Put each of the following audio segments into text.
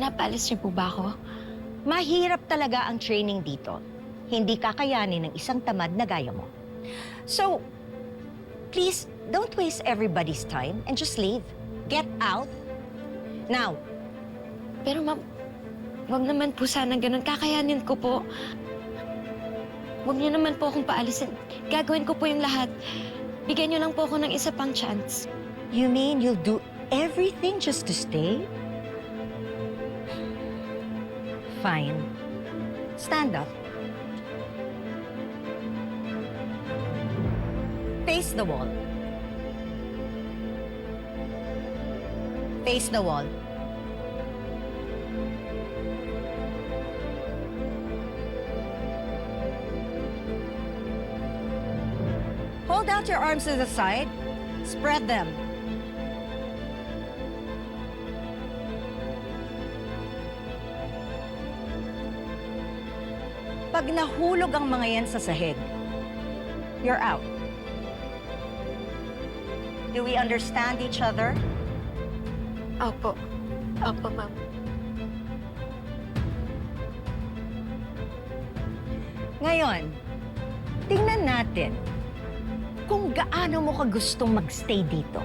Pinapalis niyo po ba ako? Mahirap talaga ang training dito. Hindi kakayanin ng isang tamad na gaya mo. So, please, don't waste everybody's time and just leave. Get out. Now. Pero ma'am, wag naman po sana ganun. Kakayanin ko po. Wag niyo naman po akong paalisin. Gagawin ko po yung lahat. Bigyan niyo lang po ako ng isa pang chance. You mean you'll do everything just to stay? Fine. Stand up. Face the wall. Face the wall. Hold out your arms to the side. Spread them. Pag nahulog ang mga yan sa sahig, you're out. Do we understand each other? Opo. Opo, ma'am. Ngayon, tingnan natin kung gaano mo ka gustong magstay dito.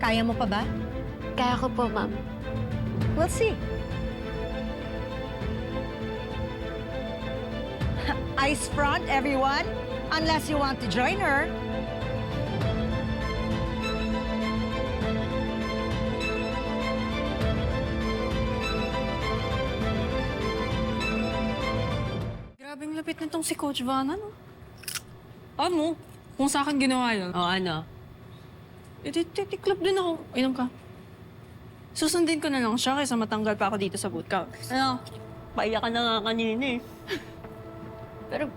Kaya mo pa ba? Kaya ko po, ma'am. We'll see. Ice front, everyone. Unless you want to join her. Grabing lapit nitong si Coach Vanna, no? Ano? Kung sa akin ginawa yun. O ano? Tiklop din ako. Inom ka. Susundin ko na lang siya kaysa matanggal pa ako dito sa bootcamp. Ano? Paiyak ka na nga kanina eh. Pero,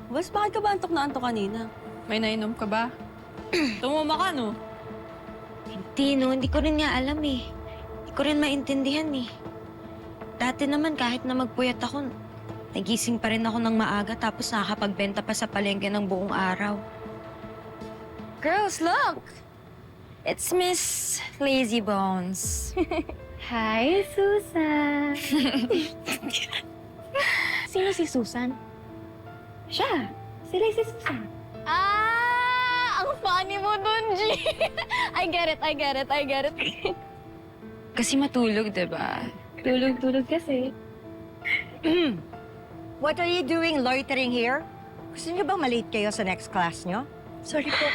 boss, bakit ka ba antok na antok kanina? May nainom ka ba? Tumuma ka, no? Hindi, no. Hindi ko rin nga alam eh. Hindi ko rin maintindihan eh. Dati naman kahit na magpuyat ako, nagising pa rin ako ng maaga tapos nakakapagbenta pa sa palengke ng buong araw. Girls, look! It's Miss Lazy Bones. Hi, Susan! Sino si Susan? Siya! Sila si Susan. Ah! Ang funny mo dun, G! I get it, I get it, I get it. Kasi matulog, diba? Tulog-tulog kasi. What are you doing loitering here? Gusto niyo bang malate kayo sa next class niyo? Sorry po.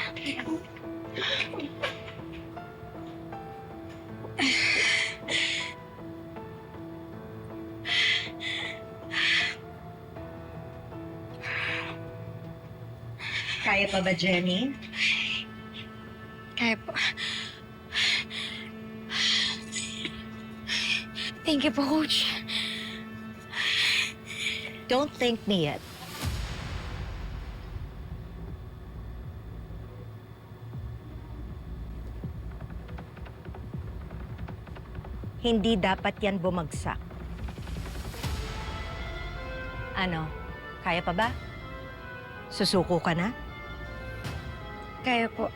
Kaya pa ba, Jenny? Kaya po. Thank you po, Coach. Don't thank me yet. Hindi dapat yan bumagsak. Ano? Kaya pa ba? Susuko ka na? Kaya po.